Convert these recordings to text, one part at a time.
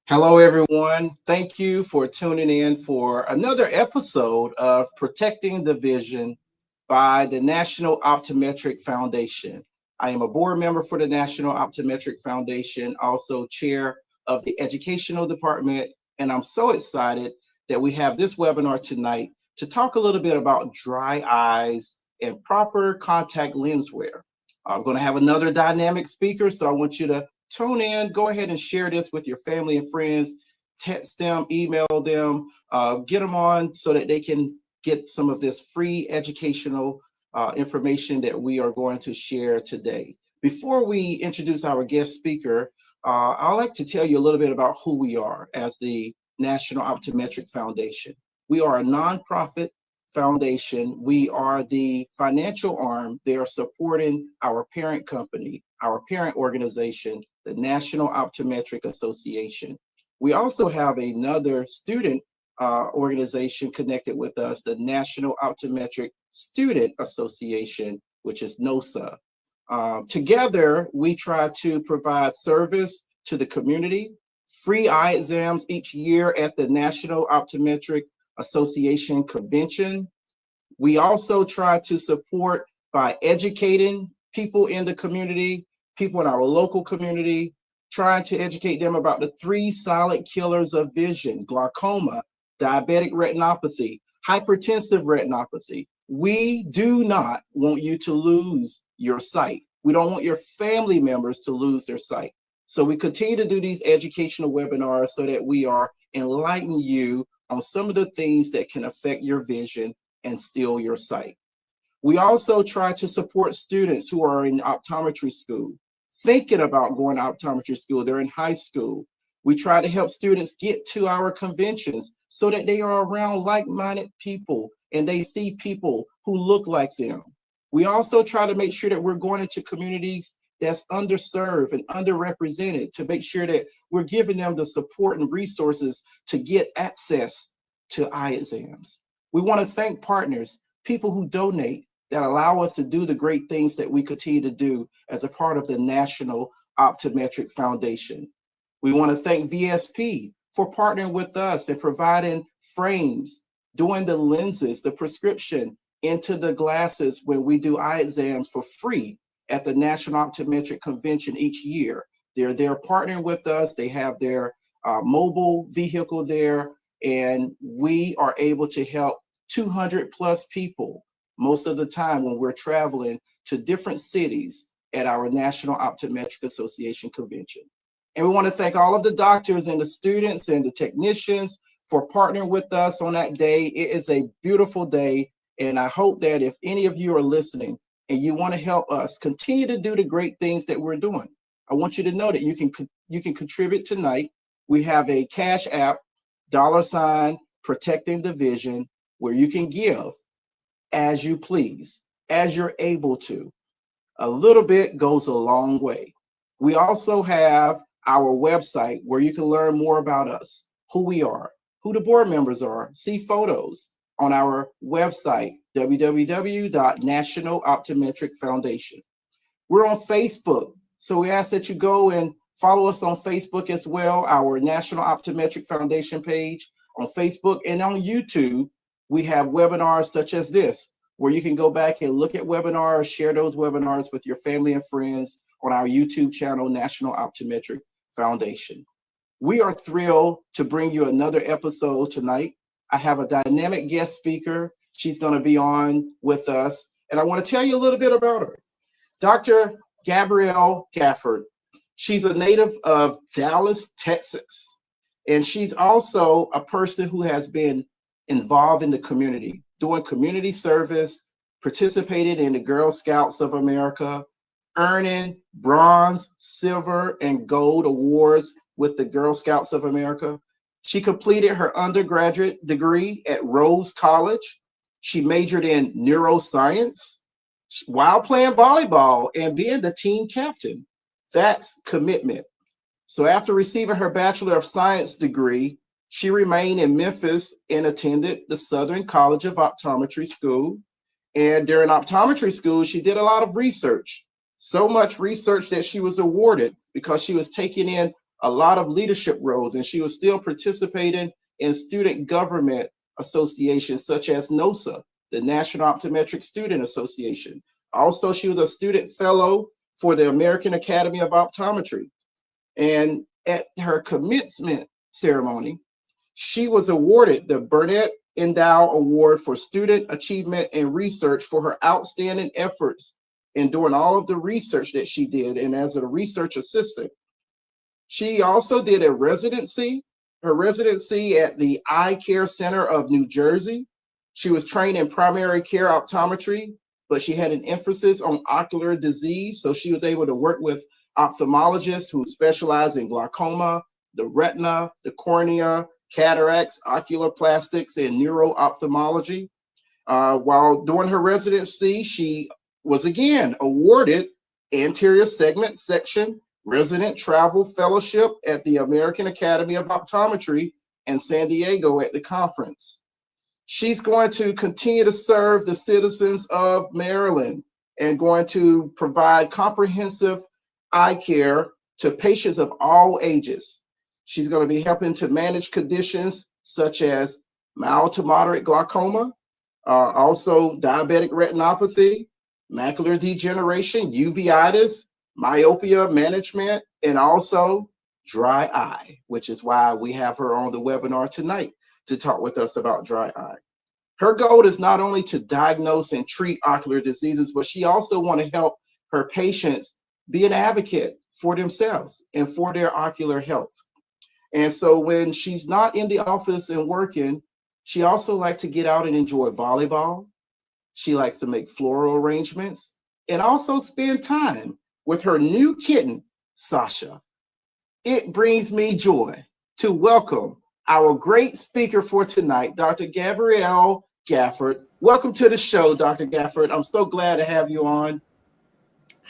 Hello, everyone. Thank you for tuning in for another episode of Protecting the Vision by the National Optometric Foundation. I am a board member for the National Optometric Foundation, also chair of the educational department, and I'm so excited that we have this webinar tonight to talk a little bit about dry eyes and proper contact lens wear. I'm going to have another dynamic speaker, so I want you to tune in, go ahead and share this with your family and friends, text them, email them, get them on so that they can get some of this free educational information that we are going to share today. Before we introduce our guest speaker, I'd like to tell you a little bit about who we are as the National Optometric Foundation. We are a nonprofit foundation. We are the financial arm. They are supporting our parent company, our parent organization, the National Optometric Association. We also have another student organization connected with us, the National Optometric Student Association, which is NOSA. Together, we try to provide service to the community, free eye exams each year at the National Optometric Association convention. We also try to support by educating people in the community, people in our local community, trying to educate them about the three silent killers of vision: glaucoma, diabetic retinopathy, hypertensive retinopathy. We do not want you to lose your sight. We don't want your family members to lose their sight. So we continue to do these educational webinars so that we are enlightening you on some of the things that can affect your vision and steal your sight. We also try to support students who are in optometry school, thinking about going to optometry school. They're in high school. We try to help students get to our conventions so that they are around like-minded people and they see people who look like them. We also try to make sure that we're going into communities that's underserved and underrepresented to make sure that we're giving them the support and resources to get access to eye exams. We want to thank partners, people who donate, that allow us to do the great things that we continue to do as a part of the National Optometric Foundation. We want to thank VSP for partnering with us and providing frames, doing the lenses, the prescription into the glasses when we do eye exams for free at the National Optometric Convention each year. They're there partnering with us. They have their mobile vehicle there, and we are able to help 200 plus people most of the time when we're traveling to different cities at our National Optometric Association convention. And we want to thank all of the doctors and the students and the technicians for partnering with us on that day. It is a beautiful day, and I hope that if any of you are listening and you want to help us continue to do the great things that we're doing, I want you to know that you can contribute tonight. We have a Cash App, $ Protecting the Vision, where you can give as you please, as you're able to. A little bit goes a long way. We also have our website where you can learn more about us, who we are, who the board members are, see photos on our website, www.National Optometric Foundation. We're on Facebook, so we ask that you go and follow us on Facebook as well, our National Optometric Foundation page on Facebook, and on YouTube. We have webinars such as this, where you can go back and look at webinars, share those webinars with your family and friends on our YouTube channel, National Optometric Foundation. We are thrilled to bring you another episode tonight. I have a dynamic guest speaker. She's going to be on with us, and I want to tell you a little bit about her. Dr. Gabrielle Gafford. She's a native of Dallas, Texas, and she's also a person who has been involved in the community, doing community service, participated in the Girl Scouts of America, earning bronze, silver, and gold awards with the Girl Scouts of America. She completed her undergraduate degree at Rose College. She majored in neuroscience while playing volleyball and being the team captain. That's commitment. So after receiving her Bachelor of Science degree, she remained in Memphis and attended the Southern College of Optometry School. And during optometry school, she did a lot of research, so much research that she was awarded because she was taking in a lot of leadership roles, and she was still participating in student government associations such as NOSA, the National Optometric Student Association. Also, she was a student fellow for the American Academy of Optometry. And at her commencement ceremony, she was awarded the Burnett Endow Award for Student Achievement and Research for her outstanding efforts in doing all of the research that she did and as a research assistant. She also did her residency at the Eye Care Center of New Jersey. She was trained in primary care optometry, but she had an emphasis on ocular disease. So she was able to work with ophthalmologists who specialize in glaucoma, the retina, the cornea, cataracts, ocular plastics, and neuro-ophthalmology. While doing her residency, she was again awarded anterior segment section resident travel fellowship at the American Academy of Optometry in San Diego at the conference. She's going to continue to serve the citizens of Maryland and going to provide comprehensive eye care to patients of all ages. She's going to be helping to manage conditions such as mild to moderate glaucoma, also diabetic retinopathy, macular degeneration, uveitis, myopia management, and also dry eye, which is why we have her on the webinar tonight to talk with us about dry eye. Her goal is not only to diagnose and treat ocular diseases, but she also wants to help her patients be an advocate for themselves and for their ocular health. And so when she's not in the office and working, she also likes to get out and enjoy volleyball. She likes to make floral arrangements and also spend time with her new kitten, Sasha. It brings me joy to welcome our great speaker for tonight, Dr. Gabrielle Gafford. Welcome to the show, Dr. Gafford. I'm so glad to have you on.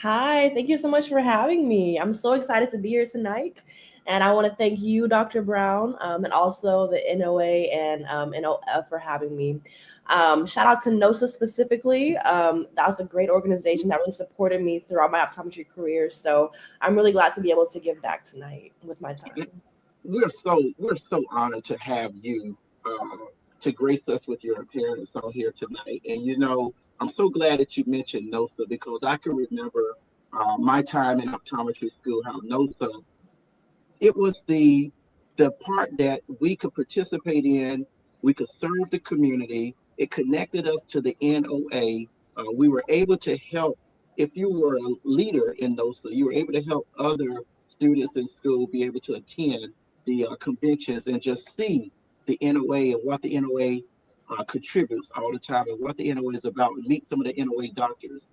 Hi, thank you so much for having me. I'm so excited to be here tonight. And I want to thank you, Dr. Brown, and also the NOA and NOF for having me. Shout out to NOSA specifically. That was a great organization that really supported me throughout my optometry career. So I'm really glad to be able to give back tonight with my time. We're so honored to have you to grace us with your appearance on here tonight. And you know, I'm so glad that you mentioned NOSA because I can remember my time in optometry school, how NOSA, it was the part that we could participate in, we could serve the community. It connected us to the NOA. We were able to help. If you were a leader in NOSA, you were able to help other students in school be able to attend the conventions and just see the NOA and what the NOA contributes all the time and what the NOA is about, and meet some of the NOA doctors.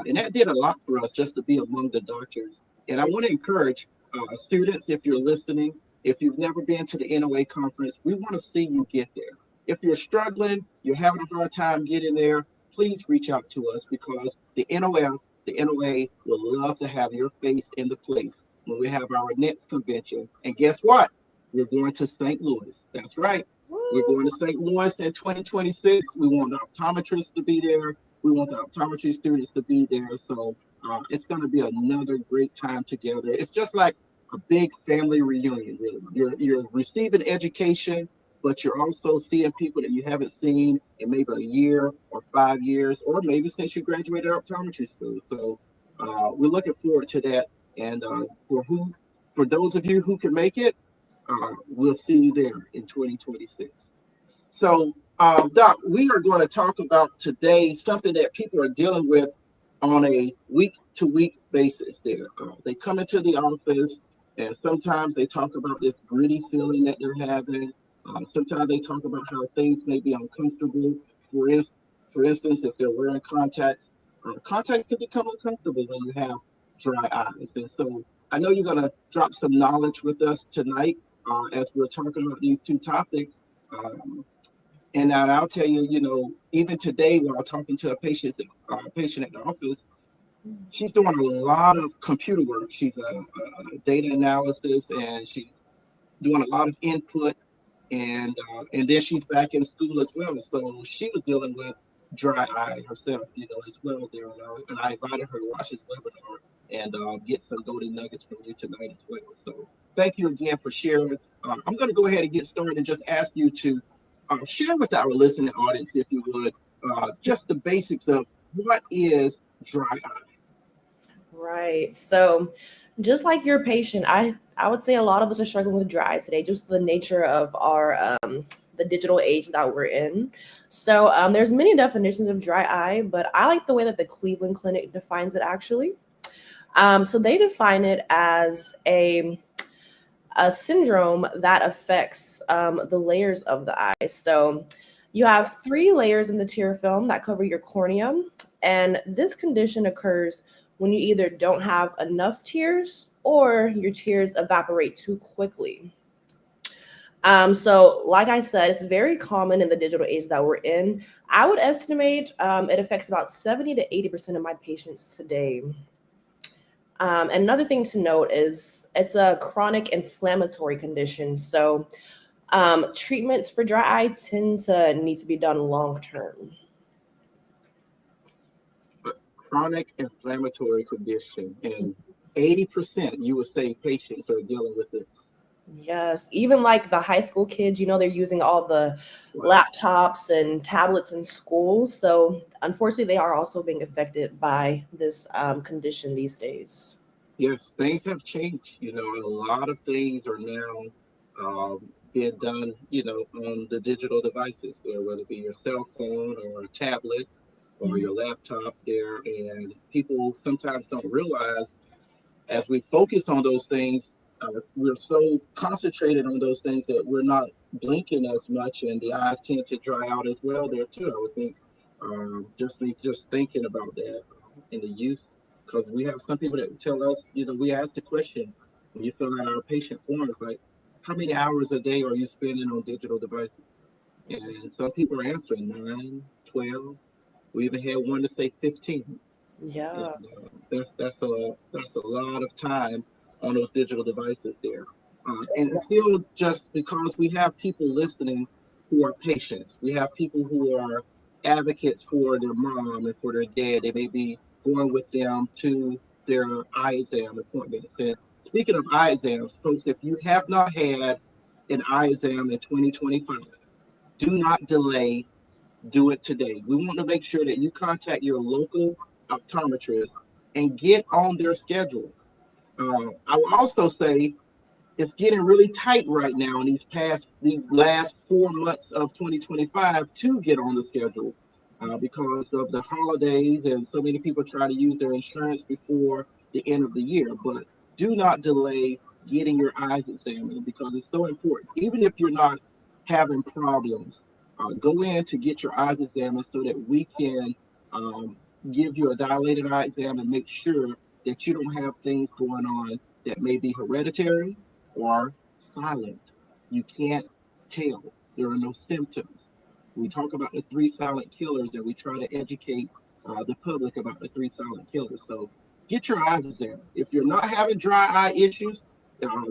And that did a lot for us just to be among the doctors. And I want to encourage students, if you're listening, if you've never been to the NOA conference, we want to see you get there. If you're struggling, you're having a hard time getting there, please reach out to us because the NOA will love to have your face in the place when we have our next convention. And guess what? We're going to St. Louis. That's right. We're going to St. Louis in 2026. We want the optometrists to be there. We want the optometry students to be there. So it's going to be another great time together. It's just like a big family reunion, really. You're receiving education, but you're also seeing people that you haven't seen in maybe a year or 5 years, or maybe since you graduated optometry school. So we're looking forward to that. And for those of you who can make it, we'll see you there in 2026. So, Doc, we are going to talk about today something that people are dealing with on a week-to-week basis. They come into the office, and sometimes they talk about this gritty feeling that they're having. Sometimes they talk about how things may be uncomfortable. For instance, if they're wearing contacts, contacts can become uncomfortable when you have dry eyes. And so I know you're going to drop some knowledge with us tonight as we're talking about these two topics. And I'll tell you, you know, even today while talking to a patient at the office, she's doing a lot of computer work. She's a data analysis, and she's doing a lot of input, and then she's back in school as well. So she was dealing with dry eye herself, you know, as well there. And I invited her to watch this webinar and get some golden nuggets from you tonight as well. So thank you again for sharing. I'm going to go ahead and get started and just ask you to share with our listening audience, if you would, just the basics of what is dry eye. Right. So, just like your patient, I would say a lot of us are struggling with dry eye today, just the nature of our the digital age that we're in. So, there's many definitions of dry eye, but I like the way that the Cleveland Clinic defines it actually. So they define it as a syndrome that affects the layers of the eye. So you have three layers in the tear film that cover your cornea. And this condition occurs when you either don't have enough tears or your tears evaporate too quickly. So, like I said, it's very common in the digital age that we're in. I would estimate it affects about 70 to 80% of my patients today. And another thing to note is it's a chronic inflammatory condition. So, treatments for dry eye tend to need to be done long term. But chronic inflammatory condition, and 80% you would say patients are dealing with this. Yes, even like the high school kids, they're using all the Wow. laptops and tablets in school. So, unfortunately, they are also being affected by this condition these days. Yes, things have changed. A lot of things are now being done, on the digital devices there, whether it be your cell phone or a tablet or Mhm. your laptop there. And people sometimes don't realize, as we focus on those things, we're so concentrated on those things that we're not blinking as much, and the eyes tend to dry out as well there too. I would think, just thinking about that in the youth, because we have some people that tell us, we ask the question when you fill out our patient forms, like, how many hours a day are you spending on digital devices? And some people are answering 9, 12. We even had one to say 15. And Yeah. that's a lot of time on those digital devices there. And it's still just because we have people listening who are patients. We have people who are advocates for their mom and for their dad. They may be going with them to their eye exam appointments. And speaking of eye exams, folks, if you have not had an eye exam in 2025, do not delay, do it today. We want to make sure that you contact your local optometrist and get on their schedule. I will also say it's getting really tight right now in these last 4 months of 2025 to get on the schedule because of the holidays, and so many people try to use their insurance before the end of the year. But do not delay getting your eyes examined because it's so important. Even if you're not having problems, go in to get your eyes examined so that we can um, give you a dilated eye exam and make sure that you don't have things going on that may be hereditary or silent. You can't tell. There are no symptoms. We talk about the three silent killers, and we try to educate the public about the three silent killers. So get your eyes examined. If you're not having dry eye issues,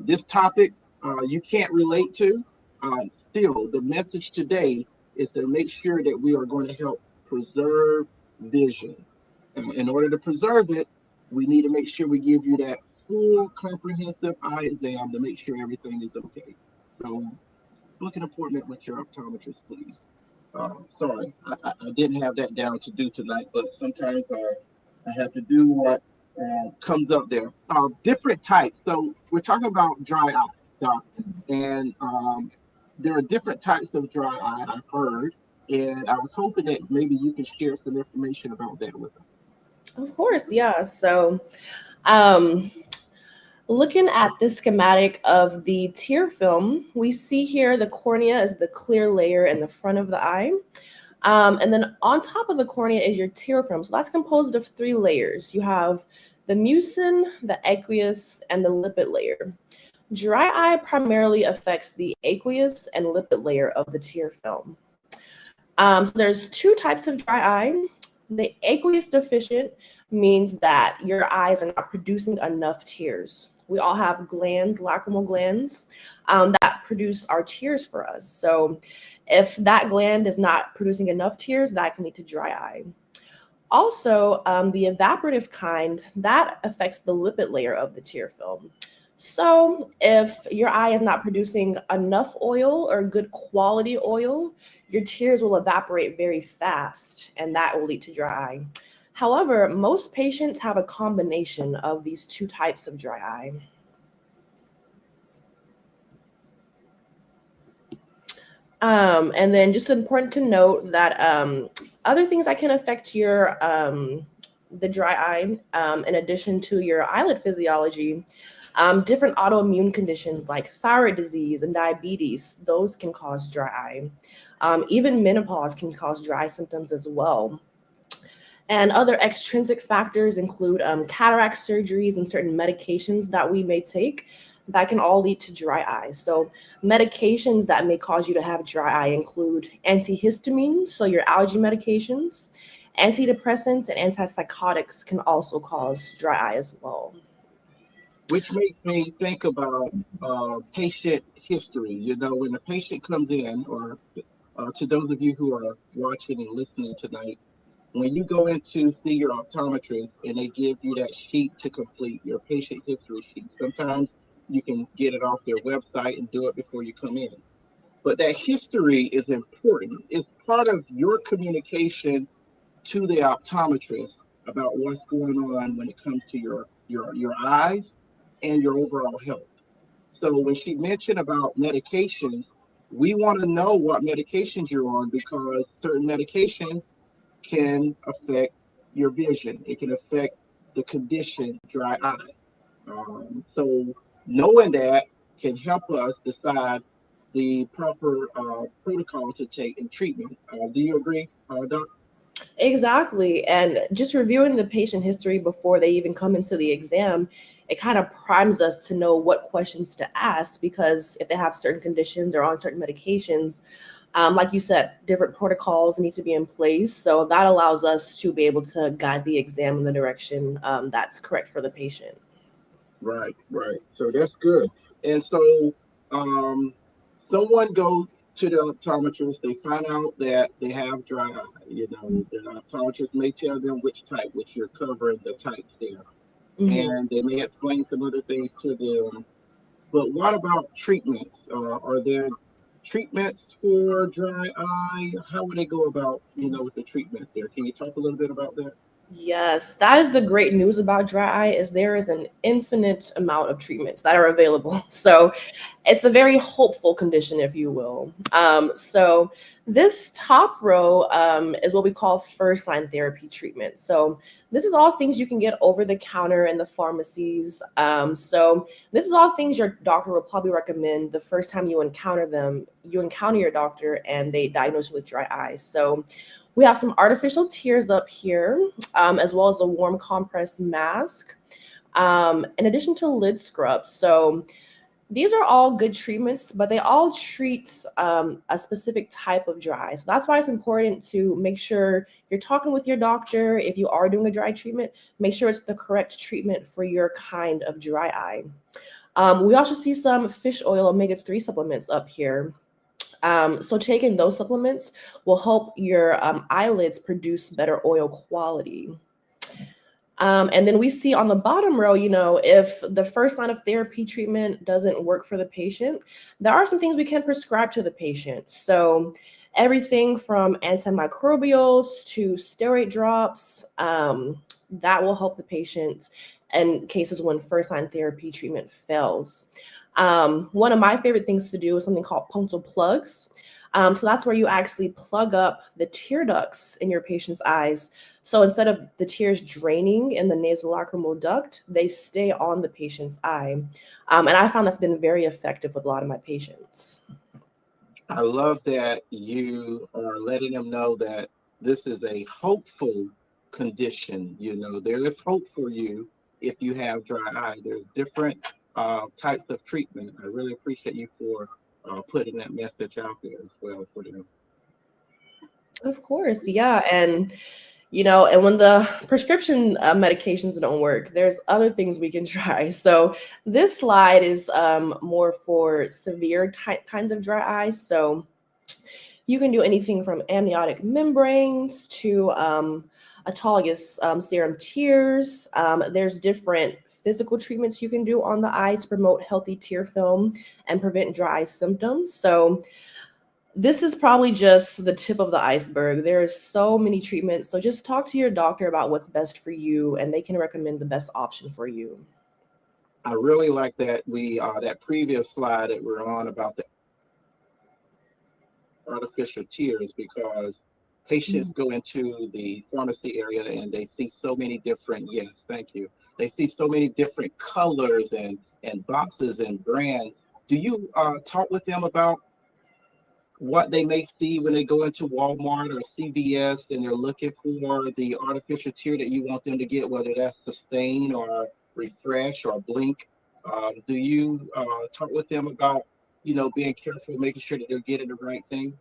this topic you can't relate to, still, the message today is to make sure that we are going to help preserve vision. In order to preserve it, we need to make sure we give you that full comprehensive eye exam to make sure everything is okay. So book an appointment with your optometrist, please. Sorry, I didn't have that down to do tonight, but sometimes I have to do what comes up there. Different types. So we're talking about dry eye, doc, and there are different types of dry eye, I've heard, and I was hoping that maybe you could share some information about that with us. Of course, yeah. So, um, looking at the schematic of the tear film, we see here the cornea is the clear layer in the front of the eye. And then on top of the cornea is your tear film. So that's composed of three layers. You have the mucin, the aqueous, and the lipid layer. Dry eye primarily affects the aqueous and lipid layer of the tear film. So there's two types of dry eye. The aqueous deficient means that your eyes are not producing enough tears. We all have glands, lacrimal glands, that produce our tears for us. So if that gland is not producing enough tears, that can lead to dry eye. Also, the evaporative kind, that affects the lipid layer of the tear film. So, if your eye is not producing enough oil or good quality oil, your tears will evaporate very fast, and that will lead to dry eye. However, most patients have a combination of these two types of dry eye. And then just important to note that other things that can affect your the dry eye, in addition to your eyelid physiology, different autoimmune conditions like thyroid disease and diabetes, those can cause dry eye. Even menopause can cause dry symptoms as well. And other extrinsic factors include cataract surgeries and certain medications that we may take that can all lead to dry eye. So, medications that may cause you to have dry eye include antihistamines, so your allergy medications, antidepressants, and antipsychotics can also cause dry eye as well. Which makes me think about patient history. You know, when a patient comes in, or to those of you who are watching and listening tonight, when you go in to see your optometrist and they give you that sheet to complete, your patient history sheet, sometimes you can get it off their website and do it before you come in. But that history is important. It's part of your communication to the optometrist about what's going on when it comes to your eyes and your overall health. So when she mentioned about medications, we want to know what medications you're on because certain medications can affect your vision. It can affect the condition dry eye. So knowing that can help us decide the proper protocol to take in treatment. Do you agree, Doc? Exactly. And just reviewing the patient history before they even come into the exam, it kind of primes us to know what questions to ask because if they have certain conditions or on certain medications, like you said, different protocols need to be in place. So that allows us to be able to guide the exam in the direction that's correct for the patient. Right, right. So that's good. And so um, someone go to the optometrist, they find out that they have dry eye. You know, the optometrist may tell them which type, which you're covering the types there. Mhm. And they may explain some other things to them. But what about treatments? Are there treatments for dry eye? How would they go about, with the treatments there? Can you talk a little bit about that? Yes, that is the great news about dry eye is there is an infinite amount of treatments that are available. So it's a very hopeful condition, if you will. So this top row is what we call first line therapy treatment. So this is all things you can get over the counter in the pharmacies. So this is all things your doctor will probably recommend the first time you encounter them. You encounter your doctor and they diagnose you with dry eye. So we have some artificial tears up here, as well as a warm compress mask, in addition to lid scrubs. So these are all good treatments, but they all treat a specific type of dry. So that's why it's important to make sure you're talking with your doctor. If you are doing a dry treatment, make sure it's the correct treatment for your kind of dry eye. We also see some fish oil omega-3 supplements up here. So taking those supplements will help your eyelids produce better oil quality. And then we see on the bottom row, if the first line of therapy treatment doesn't work for the patient, there are some things we can prescribe to the patient. So everything from antimicrobials to steroid drops, that will help the patient in cases when first line therapy treatment fails. One of my favorite things to do is something called punctal plugs. So that's where you actually plug up the tear ducts in your patient's eyes. So instead of the tears draining in the nasolacrimal duct, they stay on the patient's eye. And I found that's been very effective with a lot of my patients. I love that you are letting them know that this is a hopeful condition. You know, there is hope for you if you have dry eye. There's different types of treatment. I really appreciate you for putting that message out there as well for them. Of course, yeah. And when the prescription medications don't work, there's other things we can try. So this slide is more for severe type kinds of dry eye. So You can do anything from amniotic membranes to autologous serum tears. There's different physical treatments you can do on the eye to promote healthy tear film and prevent dry eye symptoms. So this is probably just the tip of the iceberg. There are so many treatments. So just talk to your doctor about what's best for you, and they can recommend the best option for you. I really like that that previous slide that we're on about the artificial tears, because patients Mhm. go into the pharmacy area and they see so many different, yes, thank you. They see so many different colors and boxes and brands. Do you talk with them about what they may see when they go into Walmart or CVS and they're looking for the artificial tear that you want them to get, whether that's sustain or refresh or blink? Do you talk with them about, being careful, making sure that they're getting the right thing?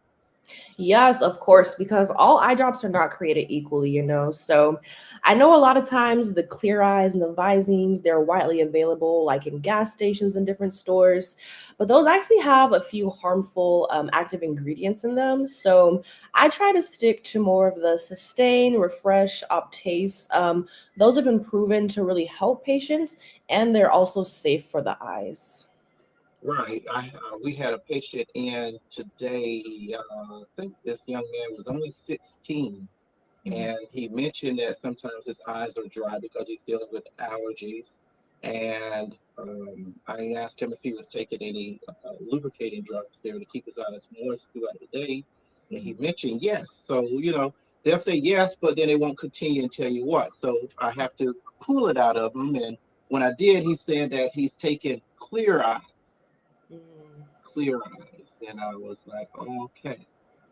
Yes, of course, because all eye drops are not created equally, you know. So I know a lot of times the Clear Eyes and the Visines, they're widely available, like in gas stations and different stores, but those actually have a few harmful active ingredients in them. So I try to stick to more of the Sustain, Refresh, Optase. Those have been proven to really help patients, and they're also safe for the eyes. Right. We had a patient in today. I think this young man was only 16, Mhm. and he mentioned that sometimes his eyes are dry because he's dealing with allergies. And I asked him if he was taking any lubricating drugs there to keep his eyes moist throughout the day. And he mentioned yes. So, they'll say yes, but then they won't continue and tell you what. So I have to pull it out of him. And when I did, he said that he's taking Mhm. clear eyes. And I was like, okay,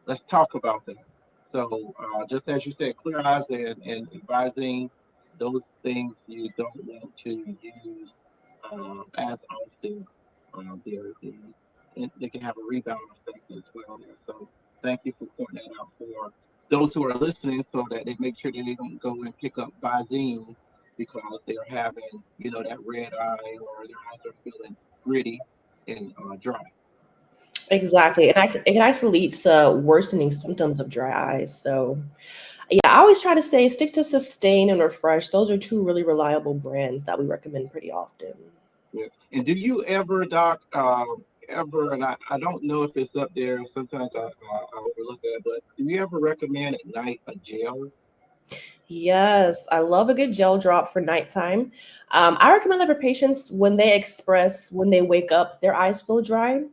let's talk about that. So, just as you said, clear eyes and advising those things you don't want to use as often. They can have a rebound effect as well. There. So, thank you for pointing that out for those who are listening, so that they make sure that they don't go and pick up Visine because they're having, that red eye, or their eyes are feeling gritty and dry. Exactly. And it can actually lead to worsening symptoms of dry eyes. So, yeah, I always try to say stick to Sustain and Refresh. Those are two really reliable brands that we recommend pretty often. Yeah. And do you ever, Doc, and I don't know if it's up there, sometimes I overlook that, but do you ever recommend at night a gel? Yes, I love a good gel drop for nighttime. I recommend that for patients when they express when they wake up, their eyes feel dry.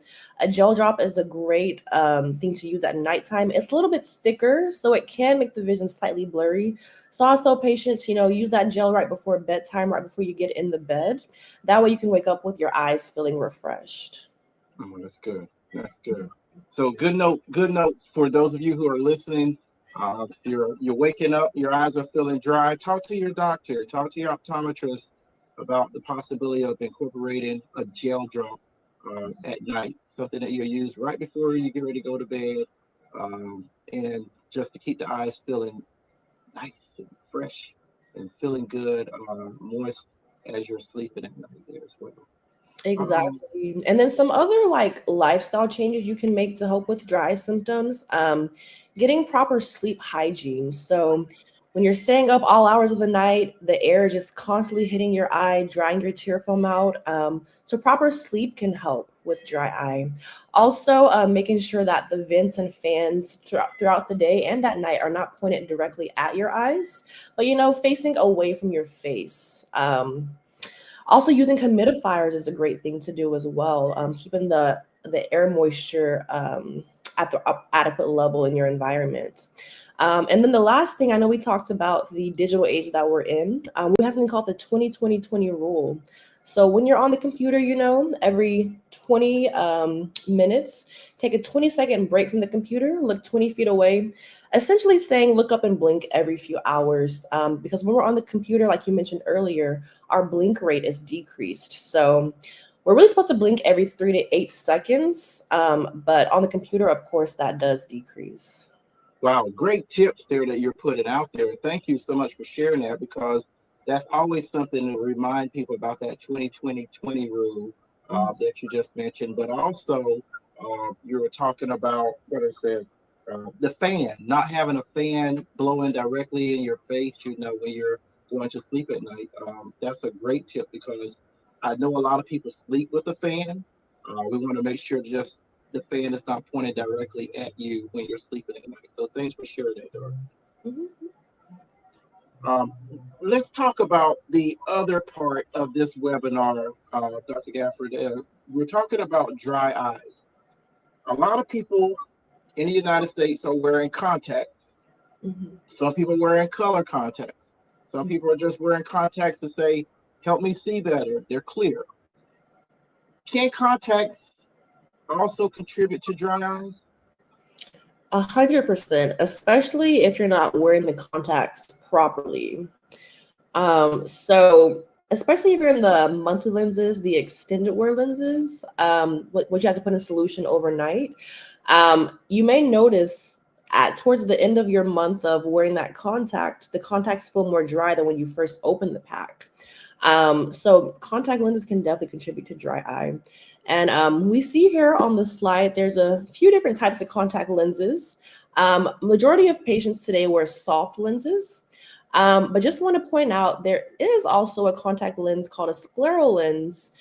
A gel drop is a great thing to use at nighttime. It's a little bit thicker, so it can make the vision slightly blurry. So also patients, use that gel right before bedtime, right before you get in the bed. That way you can wake up with your eyes feeling refreshed. Oh, that's good. That's good. So good note for those of you who are listening. You're waking up, your eyes are feeling dry. Talk to your doctor, talk to your optometrist about the possibility of incorporating a gel drop at night, something that you use right before you get ready to go to bed, and just to keep the eyes feeling nice and fresh and feeling good, moist as you're sleeping at night there as well. Um, Exactly. And then some other like lifestyle changes you can make to help with dry symptoms. Getting proper sleep hygiene. So when you're staying up all hours of the night, the air is just constantly hitting your eye, drying your tear film out. So proper sleep can help with dry eye. Also, making sure that the vents and fans throughout the day and at night are not pointed directly at your eyes, but facing away from your face. Also, using humidifiers is a great thing to do as well. Keeping the air moisture at the adequate level in your environment. And then the last thing, I know we talked about the digital age that we're in. We have something called the 20-20-20 rule. So when you're on the computer, every 20 minutes, take a 20-second break from the computer, look 20 feet away, essentially saying look up and blink every few hours. Because when we're on the computer, like you mentioned earlier, our blink rate is decreased. So we're really supposed to blink every 3 to 8 seconds. But on the computer, of course, that does decrease. Wow, great tips there that you're putting out there. Thank you so much for sharing that, because that's always something to remind people about, that 20-20-20 rule Mhm. that you just mentioned. But also, you were talking about what I said. The fan, not having a fan blowing directly in your face, when you're going to sleep at night. That's a great tip because I know a lot of people sleep with a fan. We want to make sure just the fan is not pointed directly at you when you're sleeping at night. So thanks for sharing that, Dora. Mhm. Um, let's talk about the other part of this webinar, Dr. Gafford. We're talking about dry eyes. A lot of people in the United States are wearing contacts. Mhm. Some people are wearing color contacts. Some people are just wearing contacts to say, help me see better. They're clear. Can contacts also contribute to dry eyes? 100%, especially if you're not wearing the contacts properly. So especially if you're in the monthly lenses, the extended wear lenses, what you have to put in solution overnight, you may notice at towards the end of your month of wearing that contact, the contacts feel more dry than when you first open the pack. So contact lenses can definitely contribute to dry eye. And we see here on the slide, there's a few different types of contact lenses. Majority of patients today wear soft lenses. But just want to point out there is also a contact lens called a scleral lens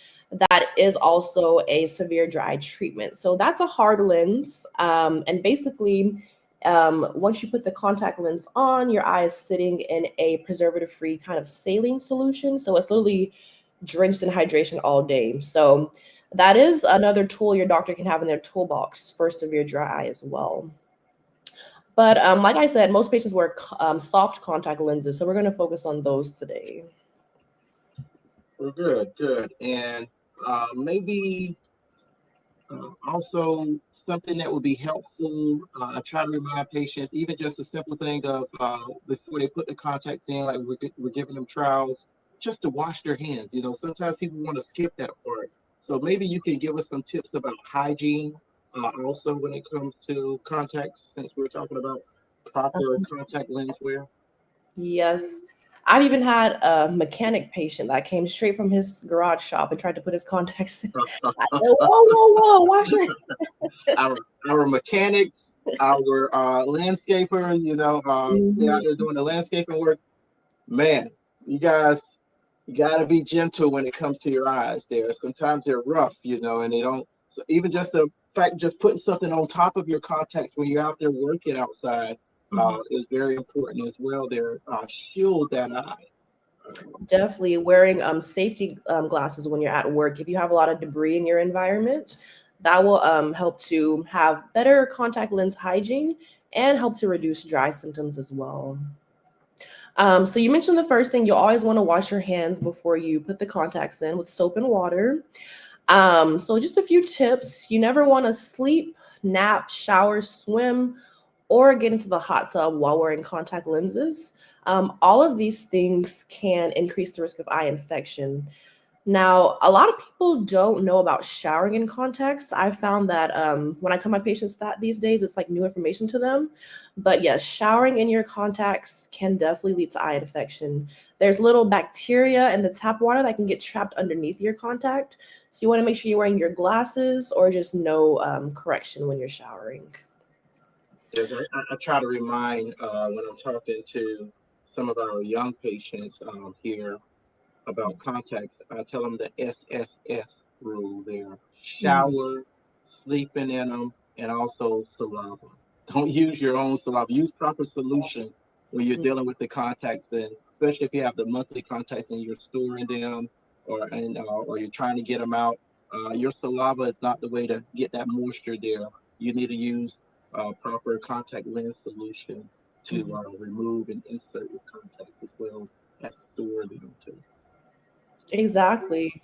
that is also a severe dry eye treatment. So that's a hard lens. And basically, once you put the contact lens on, your eye is sitting in a preservative-free kind of saline solution. So it's literally drenched in hydration all day. So that is another tool your doctor can have in their toolbox for severe dry eye as well. But like I said, most patients wear soft contact lenses, so we're going to focus on those today. Well, good, good. And maybe also something that would be helpful. I try to remind patients, even just a simple thing of before they put the contacts in, like we're giving them trials, just to wash their hands. Sometimes people want to skip that part. So maybe you can give us some tips about hygiene, also when it comes to contacts, since we're talking about proper contact lens wear. Yes. I've even had a mechanic patient that came straight from his garage shop and tried to put his contacts in. I said, whoa, whoa, whoa, wash your our our mechanics, our landscapers, they're out Mhm. there doing the landscaping work. Man, you guys, you got to be gentle when it comes to your eyes. There, sometimes they're rough, and they don't. So even just the fact, just putting something on top of your contacts when you're out there working outside is very important as well. There, shield that eye. Definitely wearing safety glasses when you're at work. If you have a lot of debris in your environment, that will help to have better contact lens hygiene and help to reduce dry symptoms as well. So you mentioned the first thing, you always want to wash your hands before you put the contacts in with soap and water. So just a few tips. You never want to sleep, nap, shower, swim, or get into the hot tub while wearing contact lenses. All of these things can increase the risk of eye infection. Now, a lot of people don't know about showering in contacts. I've found that when I tell my patients that these days, it's like new information to them. But yes, showering in your contacts can definitely lead to eye infection. There's little bacteria in the tap water that can get trapped underneath your contact. So you want to make sure you're wearing your glasses or just no correction when you're showering. Yes, I try to remind when I'm talking to some of our young patients here about contacts. I tell them the SSS rule there: Mhm. shower, sleeping in them, and also saliva. Don't use your own saliva. Use proper solution when you're dealing with the contacts, and especially if you have the monthly contacts and you're storing them, or you're trying to get them out. Your saliva is not the way to get that moisture there. You need to use proper contact lens solution to Mhm. remove and insert your contacts as well as store them too. Exactly.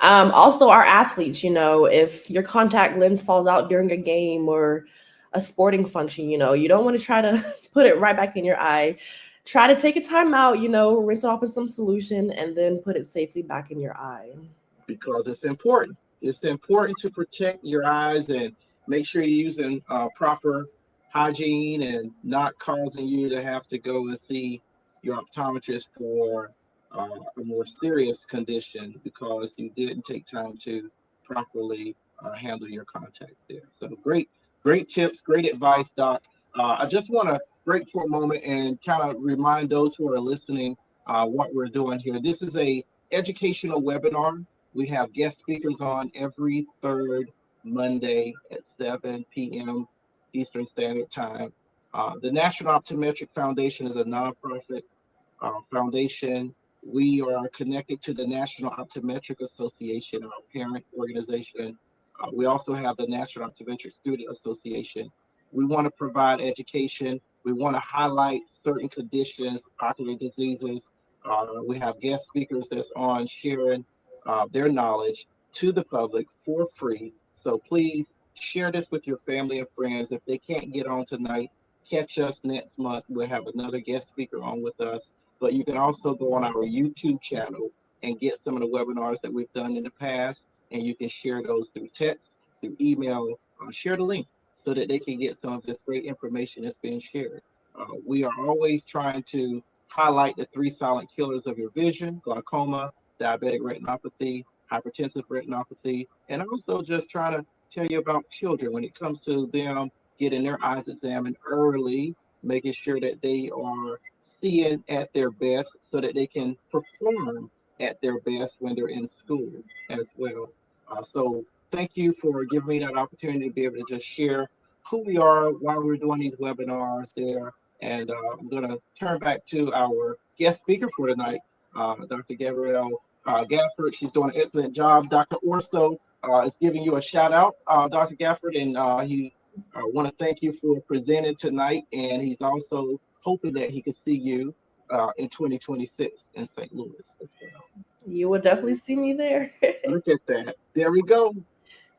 Also, our athletes, if your contact lens falls out during a game or a sporting function, you don't want to try to put it right back in your eye. Try to take a time out, rinse it off in some solution and then put it safely back in your eye. Because it's important. It's important to protect your eyes and make sure you're using proper hygiene and not causing you to have to go and see your optometrist for a more serious condition because you didn't take time to properly handle your contacts there. So great, Great tips, great advice, Doc. I just want to break for a moment and kind of remind those who are listening what we're doing here. This is a educational webinar. We have guest speakers on every third Monday at 7 p.m. Eastern Standard Time. The National Optometric Foundation is a nonprofit foundation. We are connected to the National Optometric Association, our parent organization. We also have the National Optometric Student Association. We want to provide education. We want to highlight certain conditions, ocular diseases. We have guest speakers that's on sharing their knowledge to the public for free. So please share this with your family and friends. If they can't get on tonight, catch us next month. We'll have another guest speaker on with us. But you can also go on our YouTube channel and get some of the webinars that we've done in the past, and you can share those through text, through email, share the link so that they can get some of this great information that's being shared. We are always trying to highlight the three silent killers of your vision: glaucoma, diabetic retinopathy, hypertensive retinopathy, and also just trying to tell you about children when it comes to them getting their eyes examined early, making sure that they are seeing at their best so that they can perform at their best when they're in school as well. So thank you for giving me that opportunity to be able to just share who we are while we're doing these webinars there. And I'm going to turn back to our guest speaker for tonight, Dr. Gabrielle Gafford. She's doing an excellent job. Dr. Orso is giving you a shout out, Dr. Gafford, and he want to thank you for presenting tonight. And he's also hoping that he can see you in 2026 in St. Louis as well. You will definitely see me there. Look at that. There we go.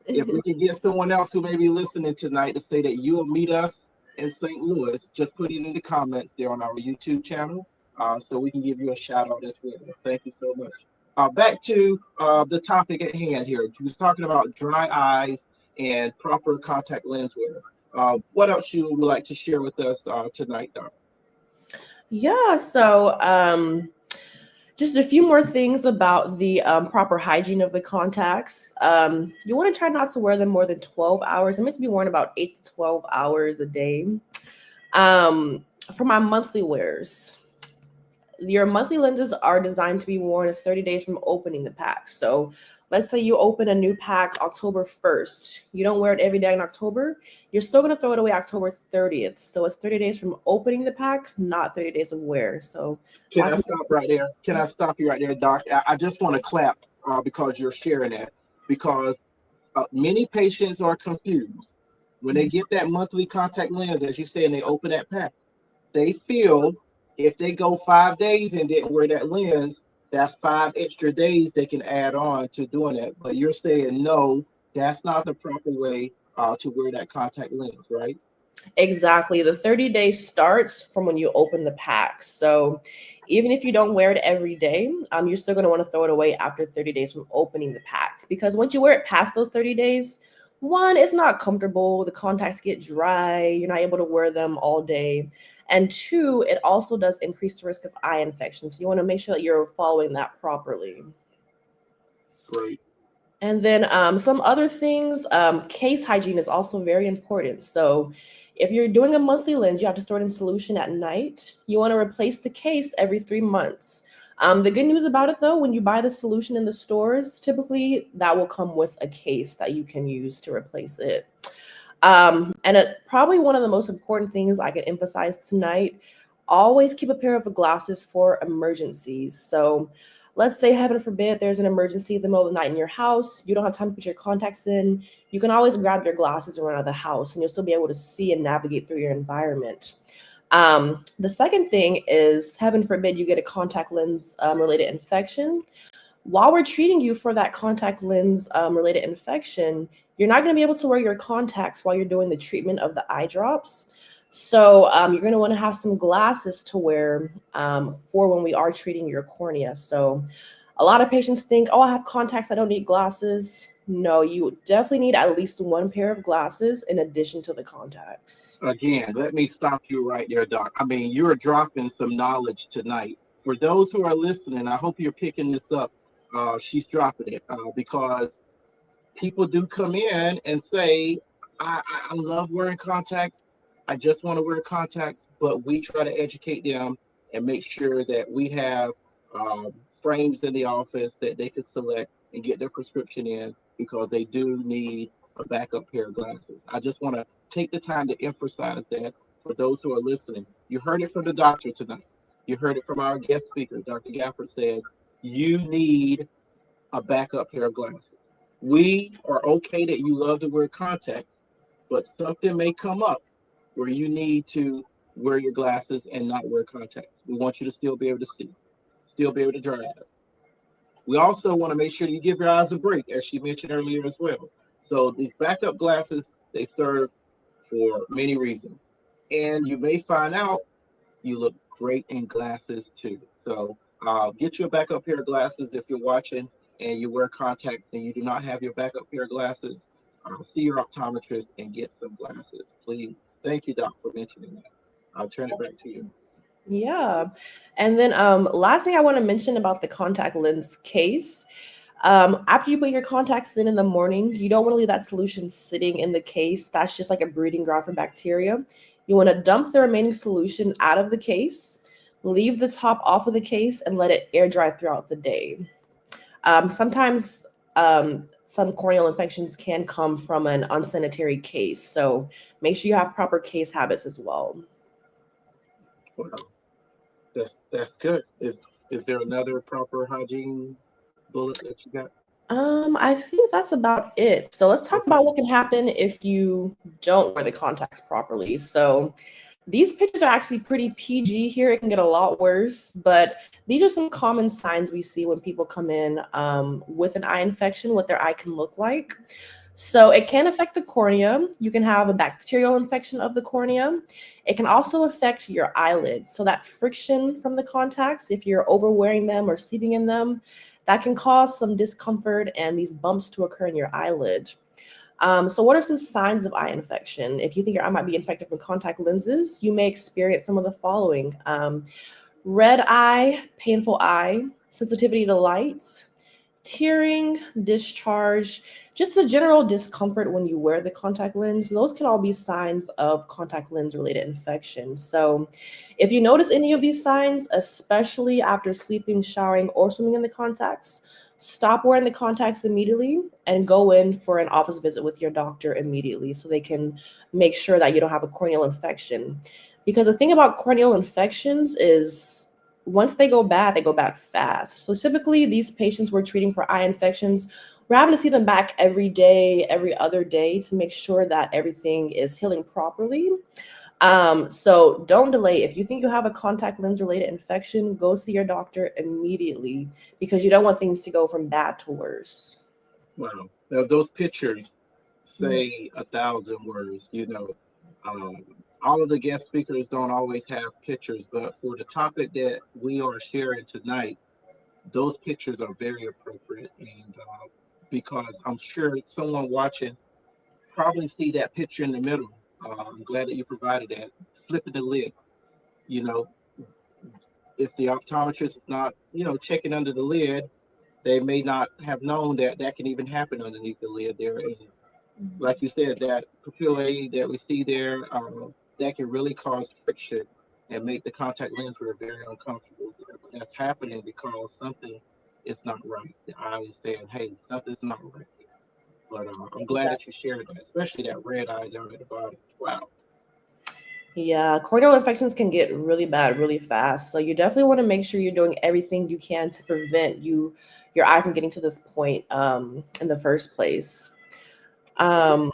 If we can get someone else who may be listening tonight to say that you'll meet us in St. Louis, just put it in the comments there on our YouTube channel so we can give you a shout out as well. Thank you so much. Back to the topic at hand here. We was talking about dry eyes and proper contact lens wear. What else you would like to share with us tonight, Doc? Yeah, so just a few more things about the proper hygiene of the contacts. You want to try not to wear them more than 12 hours. They're meant to be worn about 8 to 12 hours a day. For my monthly wears, your monthly lenses are designed to be worn 30 days from opening the pack. So let's say you open a new pack October 1st. You don't wear it every day in October. You're still going to throw it away October 30th. So it's 30 days from opening the pack, not 30 days of wear. So can I stop right there? Can I stop you right there, Doc? I just want to clap because you're sharing that, because many patients are confused when they get that monthly contact lens, as you say, and they open that pack. They feel if they go 5 days and didn't wear that lens, that's 5 extra days they can add on to doing that. But you're saying, no, that's not the proper way to wear that contact lens, right? Exactly. The 30 days starts from when you open the pack. So even if you don't wear it every day, you're still going to want to throw it away after 30 days from opening the pack. Because once you wear it past those 30 days, one, it's not comfortable. The contacts get dry. You're not able to wear them all day. And two, it also does increase the risk of eye infections. So you want to make sure that you're following that properly. Great. And then some other things, case hygiene is also very important. So if you're doing a monthly lens, you have to store it in solution at night. You want to replace the case every 3 months. The good news about it, though, when you buy the solution in the stores, typically that will come with a case that you can use to replace it. Probably one of the most important things I could emphasize tonight, always keep a pair of glasses for emergencies. So let's say, heaven forbid, there's an emergency in the middle of the night in your house. You don't have time to put your contacts in. You can always grab your glasses and run out of the house, and you'll still be able to see and navigate through your environment. The second thing is, heaven forbid, you get a contact lens related infection. While we're treating you for that contact lens related infection, you're not going to be able to wear your contacts while you're doing the treatment of the eye drops. So you're going to want to have some glasses to wear for when we are treating your cornea. So a lot of patients think, oh, I have contacts, I don't need glasses. No, you definitely need at least one pair of glasses in addition to the contacts. Again, let me stop you right there, Doc. I mean, you're dropping some knowledge tonight. For those who are listening, I hope you're picking this up. She's dropping it because people do come in and say, I love wearing contacts. I just want to wear contacts, but we try to educate them and make sure that we have um, frames in the office that they can select and get their prescription in because they do need a backup pair of glasses. I just want to take the time to emphasize that for those who are listening. You heard it from the doctor tonight. You heard it from our guest speaker. Dr. Gafford said, you need a backup pair of glasses. We are okay that you love to wear contacts, but something may come up where you need to wear your glasses and not wear contacts. We want you to still be able to see, still be able to drive. We also want to make sure you give your eyes a break, as she mentioned earlier as well. So these backup glasses, they serve for many reasons. And you may find out you look great in glasses too. So get you a backup pair of glasses if you're watching and you wear contacts and you do not have your backup pair of glasses. See your optometrist and get some glasses, please. Thank you, Doc, for mentioning that. I'll turn it back to you. Yeah. And then last thing I want to mention about the contact lens case. After you put your contacts in the morning, you don't want to leave that solution sitting in the case. That's just like a breeding ground for bacteria. You want to dump the remaining solution out of the case, leave the top off of the case, and let it air dry throughout the day. Sometimes some corneal infections can come from an unsanitary case. So make sure you have proper case habits as well. Wow, that's good. Is there another proper hygiene bullet that you got? I think that's about it. So let's talk Okay. about what can happen if you don't wear the contacts properly. So these pictures are actually pretty PG here. It can get a lot worse, but these are some common signs we see when people come in with an eye infection, what their eye can look like. So it can affect the cornea. You can have a bacterial infection of the cornea. It can also affect your eyelids. So that friction from the contacts, if you're overwearing them or sleeping in them, that can cause some discomfort and these bumps to occur in your eyelid. So what are some signs of eye infection? If you think your eye might be infected from contact lenses, you may experience some of the following. Red eye, painful eye, sensitivity to light, tearing, discharge, just a general discomfort when you wear the contact lens. Those can all be signs of contact lens related infection. So if you notice any of these signs, especially after sleeping, showering, or swimming in the contacts, stop wearing the contacts immediately and go in for an office visit with your doctor immediately so they can make sure that you don't have a corneal infection. Because the thing about corneal infections is once they go bad fast. So typically these patients we're treating for eye infections, we're having to see them back every day, every other day to make sure that everything is healing properly. So don't delay. If you think you have a contact lens related infection, go see your doctor immediately because you don't want things to go from bad to worse. Wow. Now, those pictures Mhm. say 1,000 words. Um, all of the guest speakers don't always have pictures, but for the topic that we are sharing tonight, those pictures are very appropriate. And because I'm sure someone watching probably see that picture in the middle. I'm glad that you provided that. Flipping the lid, you know, if the optometrist is not, checking under the lid, they may not have known that that can even happen underneath the lid there. And like you said, that papillae that we see there, that can really cause friction and make the contact lens wear very uncomfortable there. But that's happening because something is not right. The eye is saying, hey, something's not right here. But I'm glad that you shared that, especially that red eye down at the bottom. Wow. Yeah, corneal infections can get really bad really fast. So you definitely want to make sure you're doing everything you can to prevent your eye from getting to this point in the first place. Um,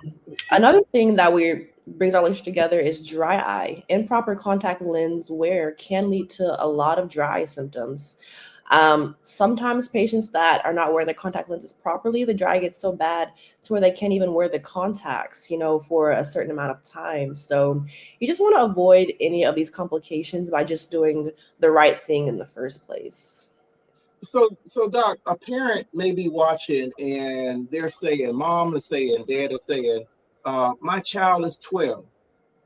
Another thing that we brings our relationship together is dry eye. Improper contact lens wear can lead to a lot of dry eye symptoms. Sometimes patients that are not wearing the contact lenses properly, the dry gets so bad to where they can't even wear the contacts, for a certain amount of time. So you just want to avoid any of these complications by just doing the right thing in the first place. So Doc, a parent may be watching and they're saying, mom is saying, dad is saying, my child is 12.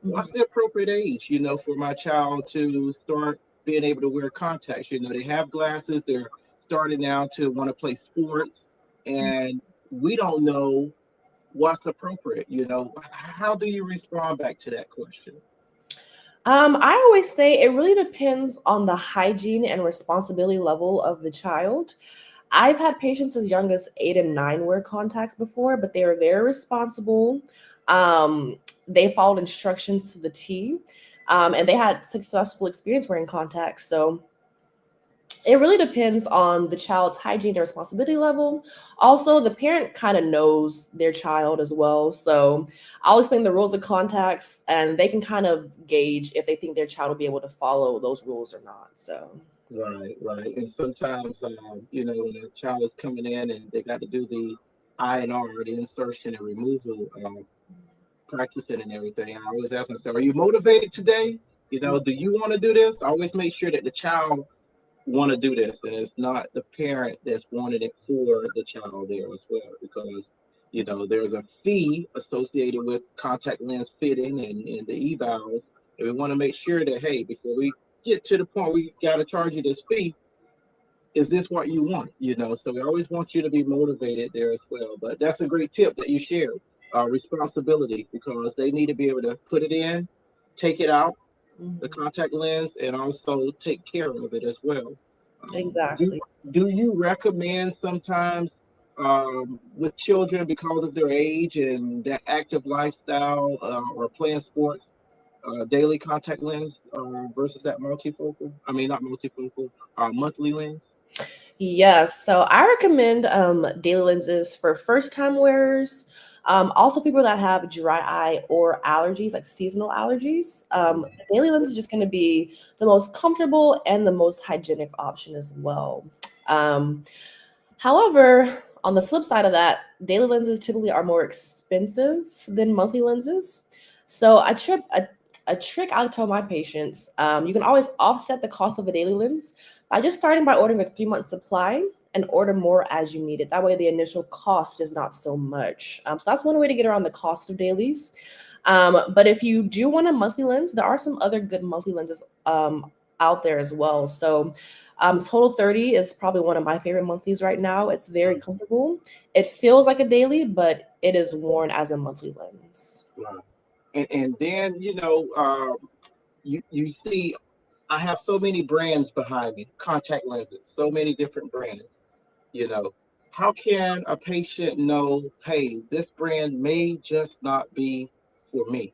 What's Mhm. the appropriate age, for my child to start being able to wear contacts? They have glasses, they're starting now to want to play sports, and we don't know what's appropriate? How do you respond back to that question? I always say it really depends on the hygiene and responsibility level of the child. I've had patients as young as 8 and 9 wear contacts before, but they were very responsible. They followed instructions to the T, and they had successful experience wearing contacts. So it really depends on the child's hygiene and responsibility level. Also, the parent kind of knows their child as well. So I'll explain the rules of contacts, and they can kind of gauge if they think their child will be able to follow those rules or not. So. Right, right. And sometimes, when a child is coming in and they got to do the INR, the insertion and removal, practicing and everything, I always ask myself, are you motivated today? Do you want to do this? I always make sure that the child want to do this, and it's not the parent that's wanting it for the child there as well, because there's a fee associated with contact lens fitting and the evals, and we want to make sure that, hey, before we get to the point we got to charge you this fee, is this what you want? So we always want you to be motivated there as well. But that's a great tip that you shared, responsibility, because they need to be able to put it in, take it out, the Mhm. contact lens, and also take care of it as well. Do Exactly. do you recommend sometimes, with children, because of their age and their active lifestyle, or playing sports, daily contact lens, versus that multifocal? I mean, not multifocal, monthly lens. Yes, so I recommend daily lenses for first time wearers. Also, people that have dry eye or allergies, like seasonal allergies. The daily lens is just going to be the most comfortable and the most hygienic option as well. Um, However, on the flip side of that, daily lenses typically are more expensive than monthly lenses. So a trick I tell my patients, you can always offset the cost of a daily lens by just starting by ordering a 3 month supply and order more as you need it. That way, the initial cost is not so much. So that's one way to get around the cost of dailies. But if you do want a monthly lens, there are some other good monthly lenses out there as well. So Total 30 is probably one of my favorite monthlies right now. It's very Right, comfortable. It feels like a daily, but it is worn as a monthly lens. right. And then you see, I have so many brands behind me, contact lenses, so many different brands. You know, how can a patient know, hey, this brand may just not be for me?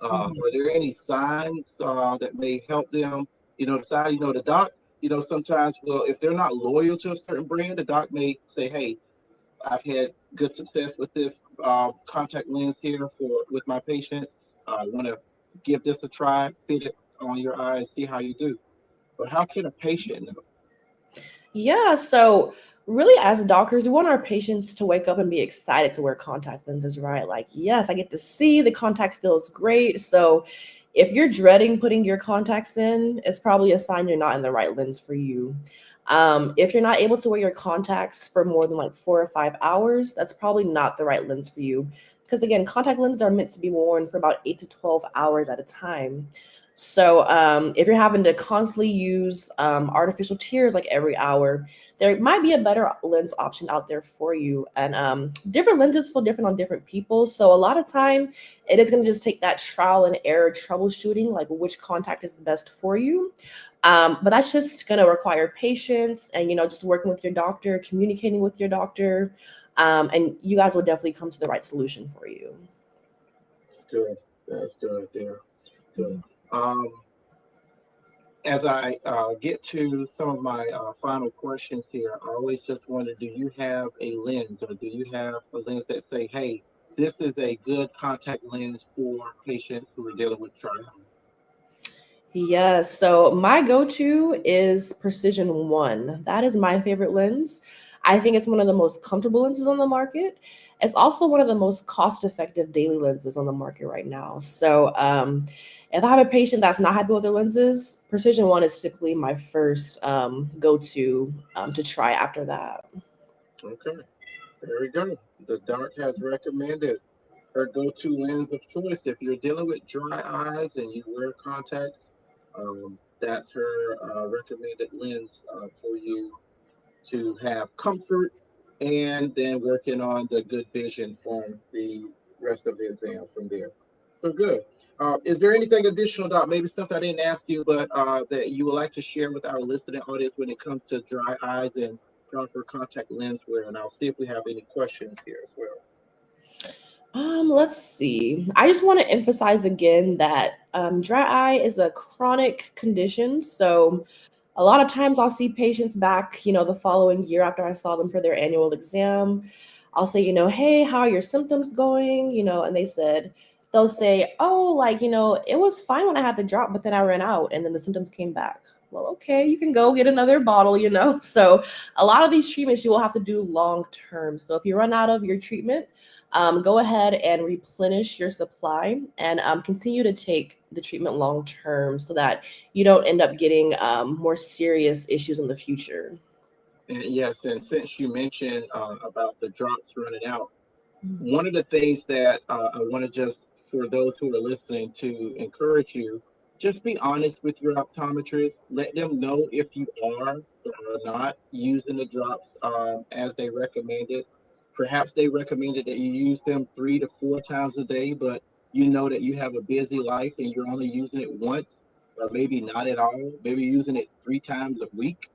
Are there any signs that may help them? Decide. The doc. Sometimes, well, if they're not loyal to a certain brand, the doc may say, hey, I've had good success with this contact lens here with my patients. I want to give this a try, fit it on your eyes, see how you do. But how can a patient know? Yeah, so really, as doctors, we want our patients to wake up and be excited to wear contact lenses, right? Like, yes, I get to see the contact feels great. So, if you're dreading putting your contacts in, it's probably a sign you're not in the right lens for you. If you're not able to wear your contacts for more than like 4 or 5 hours, that's probably not the right lens for you. Because again, contact lenses are meant to be worn for about 8 to 12 hours at a time. So if you're having to constantly use artificial tears like every hour, there might be a better lens option out there for you. And different lenses feel different on different people. So a lot of time, it is going to just take that trial and error troubleshooting, like which contact is the best for you. But that's just going to require patience and just working with your doctor, communicating with your doctor, and you guys will definitely come to the right solution for you. That's good. That's good there. Good. Mhm. Um, as I get to some of my final questions here, I always just wonder, do you have a lens, or do you have a lens that say, hey, this is a good contact lens for patients who are dealing with triads? Yes. So my go-to is Precision One. That is my favorite lens. I think it's one of the most comfortable lenses on the market. It's also one of the most cost-effective daily lenses on the market right now. So if I have a patient that's not happy with their lenses, Precision One is typically my first go-to to try after that. Okay, there we go. The doc has recommended her go-to lens of choice. If you're dealing with dry eyes and you wear contacts, that's her recommended lens for you to have comfort, and then working on the good vision from the rest of the exam from there. So good. Is there anything additional, Doc? Maybe something I didn't ask you, but that you would like to share with our listening audience when it comes to dry eyes and proper contact lens wear? And I'll see if we have any questions here as well. Let's see. I just want to emphasize again that dry eye is a chronic condition. So a lot of times I'll see patients back, the following year after I saw them for their annual exam. I'll say, hey, how are your symptoms going? And they'll say, oh, like, it was fine when I had the drop, but then I ran out and then the symptoms came back. Well, okay, you can go get another bottle. So a lot of these treatments you will have to do long term. So if you run out of your treatment, go ahead and replenish your supply and continue to take the treatment long term so that you don't end up getting more serious issues in the future. And yes, and since you mentioned about the drops running out, one of the things that I want to just, for those who are listening, to encourage you, just be honest with your optometrist. Let them know if you are or are not using the drops as they recommended. Perhaps they recommended that you use them 3 to 4 times a day, but you know that you have a busy life and you're only using it once, or maybe not at all. Maybe using it 3 times a week.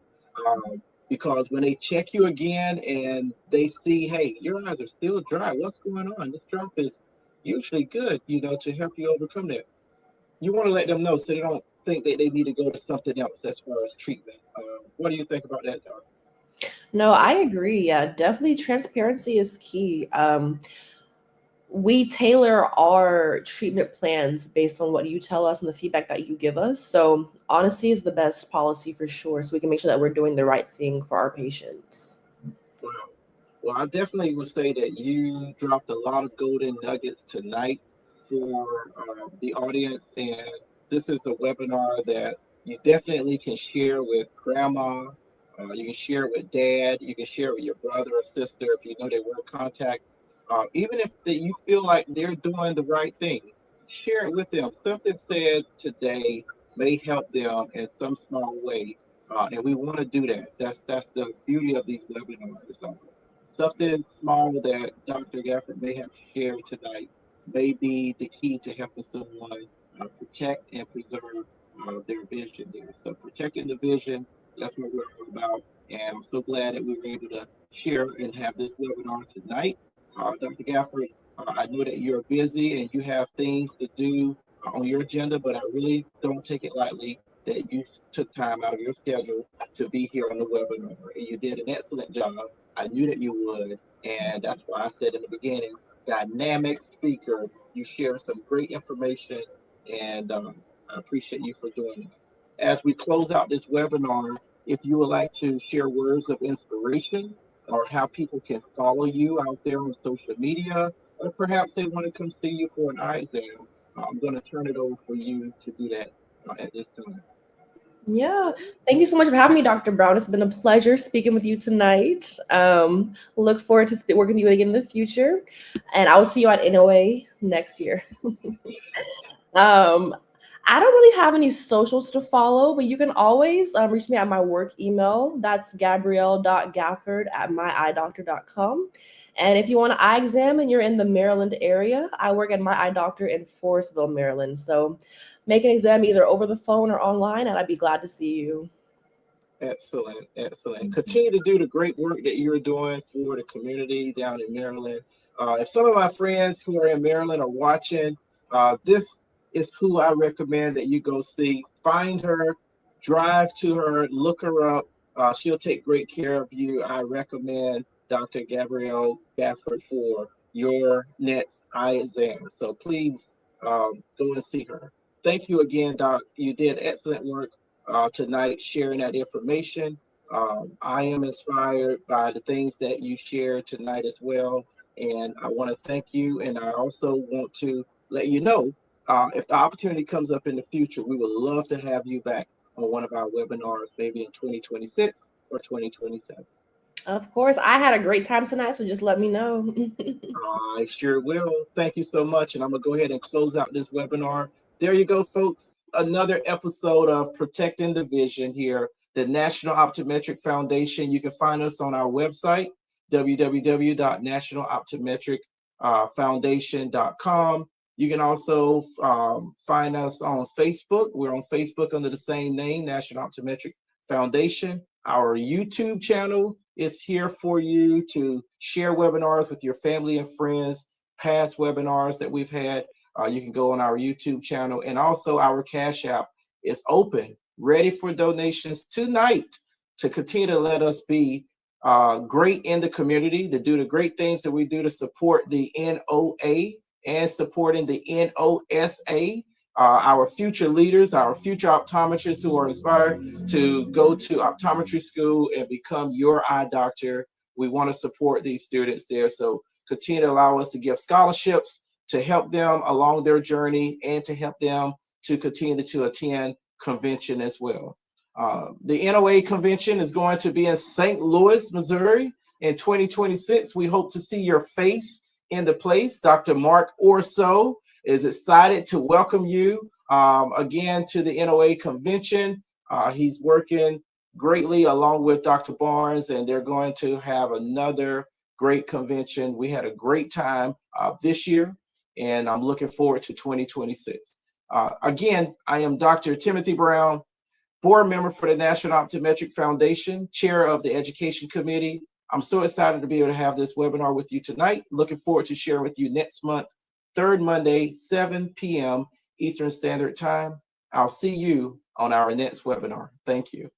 Um, because when they check you again and they see, hey, your eyes are still dry. What's going on? This drop is usually good, to help you overcome that. You want to let them know so they don't think that they need to go to something else as far as treatment. What do you think about that, Doc? No, I agree. Yeah, definitely transparency is key. We tailor our treatment plans based on what you tell us and the feedback that you give us. So honesty is the best policy for sure. So we can make sure that we're doing the right thing for our patients. Wow. Well, I definitely would say that you dropped a lot of golden nuggets tonight for the audience. And this is a webinar that you definitely can share with grandma. You can share it with dad. You can share it with your brother or sister if you know they wear contacts. Even if you feel like they're doing the right thing, share it with them. Something said today may help them in some small way, and we want to do that. That's the beauty of these webinars. Something small that Dr. Gafford may have shared tonight may be the key to helping someone protect and preserve their vision there. So protecting the vision, that's what we're all about. And I'm so glad that we were able to share and have this webinar tonight. Dr. Gafford, I know that you're busy and you have things to do on your agenda, but I really don't take it lightly that you took time out of your schedule to be here on the webinar. And you did an excellent job. I knew that you would. And that's why I said in the beginning, dynamic speaker. You share some great information, and I appreciate you for doing it. As we close out this webinar, if you would like to share words of inspiration or how people can follow you out there on social media, or perhaps they want to come see you for an eye exam, I'm going to turn it over for you to do that at this time. Yeah. Thank you so much for having me, Dr. Brown. It's been a pleasure speaking with you tonight. Look forward to working with you again in the future. And I will see you at NOA next year. um, I don't really have any socials to follow, but you can always reach me at my work email. That's gabrielle.gafford@myeyedoctor.com. And if you want an eye exam and you're in the Maryland area, I work at My Eye Doctor in Forestville, Maryland. So make an exam either over the phone or online, and I'd be glad to see you. Excellent, excellent. Continue to do the great work that you're doing for the community down in Maryland. If some of my friends who are in Maryland are watching, this is who I recommend that you go see. Find her, drive to her, look her up. She'll take great care of you. I recommend Dr. Gabrielle Gafford for your next eye exam. So please go and see her. Thank you again, Doc. You did excellent work tonight sharing that information. I am inspired by the things that you shared tonight as well. And I want to thank you. And I also want to let you know if the opportunity comes up in the future, we would love to have you back on one of our webinars, maybe in 2026 or 2027. Of course. I had a great time tonight, so just let me know. I sure will. Thank you so much. And I'm going to go ahead and close out this webinar. There you go, folks. Another episode of Protecting the Vision here, the National Optometric Foundation. You can find us on our website, www.nationaloptometricfoundation.com. You can also find us on Facebook. We're on Facebook under the same name, National Optometric Foundation. Our YouTube channel is here for you to share webinars with your family and friends, past webinars that we've had. You can go on our YouTube channel, and also our Cash App is open, ready for donations tonight to continue to let us be great in the community, to do the great things that we do to support the NOA and supporting the NOSA, our future leaders, our future optometrists who are inspired to go to optometry school and become your eye doctor. We want to support these students there. So continue to allow us to give scholarships to help them along their journey and to help them to continue to attend convention as well. The NOA convention is going to be in St. Louis, Missouri in 2026. We hope to see your face in the place. Dr. Mark Orso is excited to welcome you again to the NOA convention. He's working greatly along with Dr. Barnes, and they're going to have another great convention. We had a great time this year, and I'm looking forward to 2026. Again, I am Dr. Timothy Brown, board member for the National Optometric Foundation, chair of the Education Committee. I'm so excited to be able to have this webinar with you tonight. Looking forward to sharing with you next month, third Monday, 7 p.m. Eastern Standard Time. I'll see you on our next webinar. Thank you.